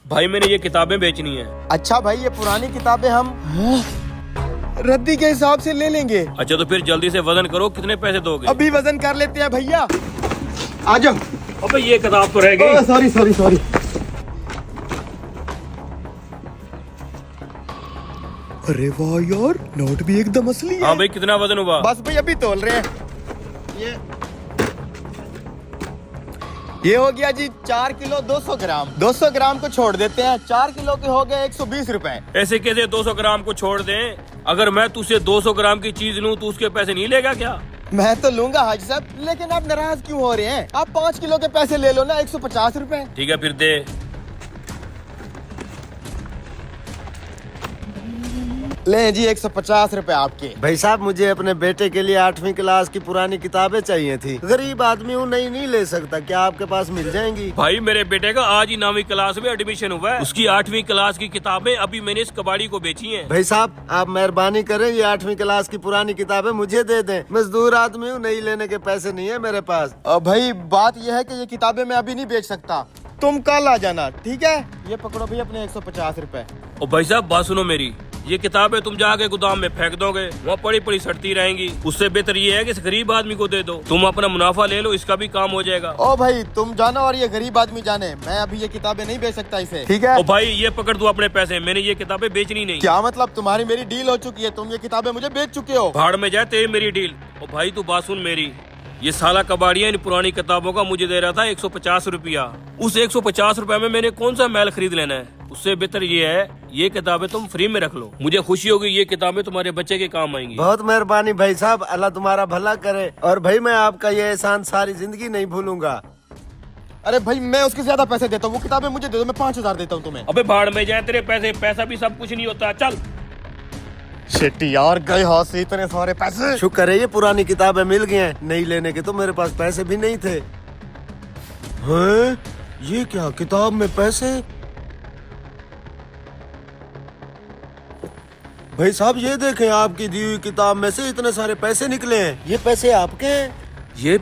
भाई मैंने ये किताबें बेचनी है। अच्छा भाई, ये पुरानी किताबें हम रद्दी के हिसाब से ले लेंगे। अच्छा तो फिर जल्दी से वजन करो, कितने पैसे दोगे? अभी वजन कर लेते हैं भैया, आ जाओ। अबे ये किताब तो रह गई। Sorry sorry sorry. अरे वाह यार, नोट भी एकदम असली है। हाँ भाई, कितना वजन हुआ? बस भाई अभी तोल रहे हैं। ये हो गया जी 4 किलो 200 ग्राम। 200 ग्राम को छोड़ देते हैं, 4 किलो के हो गए 120 रुपए। ऐसे कैसे 200 ग्राम को छोड़ दें? अगर मैं तुझसे 200 ग्राम की चीज लूं तो उसके पैसे नहीं लेगा क्या? मैं तो लूंगा हाजी साहब, लेकिन आप नाराज क्यों हो रहे हैं? आप 5 किलो के पैसे ले लो ना, 150 रुपए। ठीक है फिर दे। ले जी 150 रुपए आपके। भाई साहब, मुझे अपने बेटे के लिए 8वीं क्लास की पुरानी किताबें चाहिए थी। गरीब आदमी हूँ, नहीं ले सकता, क्या आपके पास मिल जाएंगी? भाई मेरे बेटे का आज ही 9वीं क्लास में एडमिशन हुआ है। उसकी 8वीं क्लास की किताबें अभी मैंने इस कबाड़ी को बेची हैं। भाई साहब, आप मेहरबानी करें, ये 8वीं क्लास की पुरानी किताबें मुझे दे दें। मजदूर आदमी हूँ, नहीं लेने के पैसे नहीं है मेरे पास। भाई बात यह है कि ये किताबें मैं अभी नहीं बेच सकता, तुम कल आ जाना, ठीक है? ये पकड़ो भाई अपने 150 रुपए। और भाई साहब बात सुनो मेरी, ये किताबें तुम जाके गोदाम में फेंक दोगे, वहाँ पड़ी पड़ी सड़ती रहेंगी। उससे बेहतर ये है कि इस गरीब आदमी को दे दो, तुम अपना मुनाफा ले लो, इसका भी काम हो जाएगा। ओ भाई तुम जानो और ये गरीब आदमी जाने, मैं अभी ये किताबें नहीं बेच सकता इसे, ठीक है? ओ भाई ये पकड़ तू अपने पैसे, मैंने ये किताबें बेचनी नहीं। क्या मतलब? तुम्हारी मेरी डील हो चुकी है, तुम ये किताबें मुझे बेच चुके हो। भाड़ में जाए तेरी मेरी डील। ओ भाई तू बात सुन मेरी, ये साला कबाड़िया इन पुरानी किताबों का मुझे दे रहा था 150 रुपया। उस 150 रुपए में मैंने कौन सा मैल खरीद लेना है? उससे बेहतर ये है ये किताबें तुम फ्री में रख लो, मुझे खुशी होगी, ये किताबें तुम्हारे बच्चे के काम आएंगी। बहुत मेहरबानी भाई साहब, अल्लाह तुम्हारा भला करे। और भाई मैं आपका ये एहसान सारी जिंदगी नहीं भूलूंगा। अरे भाई मैं उसके ज्यादा पैसे देता हूँ, वो किताबें मुझे दे दो, मैं 5000 देता हूँ तुम्हें। अबे भाड़ में जाए तेरे पैसे, पैसा भी सब कुछ नहीं होता। चल शिट यार, गए हाथ से इतने सारे पैसे। शुक्र है ये पुरानी किताबें मिल गई हैं, नहीं लेने के तो मेरे पास पैसे भी नहीं थे। हैं? ये क्या, किताब में पैसे? भाई साहब ये देखें, आपकी दी हुई किताब में से इतने सारे पैसे निकले हैं। ये पैसे आपके हैं? ये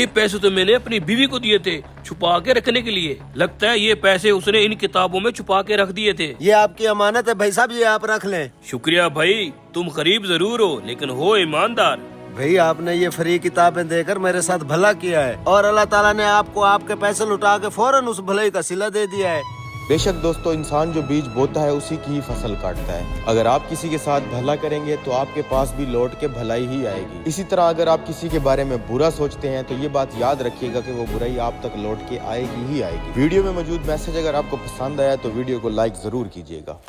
पैसे तो मैंने अपनी बीवी को दिए थे छुपा के रखने के लिए। लगता है ये पैसे उसने इन किताबों में छुपा के रख दिए थे। ये आपकी अमानत है भाई साहब, ये आप रख लें। शुक्रिया भाई, तुम गरीब जरूर हो लेकिन हो ईमानदार। भाई आपने ये फ्री किताबें देकर मेरे साथ भला किया है, और अल्लाह ताला ने आपको आपके पैसे लुटा के फौरन उस भलाई का सिला दे दिया है। बेशक दोस्तों, इंसान जो बीज बोता है उसी की ही फसल काटता है। अगर आप किसी के साथ भला करेंगे तो आपके पास भी लौट के भलाई ही आएगी। इसी तरह अगर आप किसी के बारे में बुरा सोचते हैं तो ये बात याद रखिएगा कि वो बुराई आप तक लौट के आएगी ही आएगी। वीडियो में मौजूद मैसेज अगर आपको पसंद आया तो वीडियो को लाइक जरूर कीजिएगा।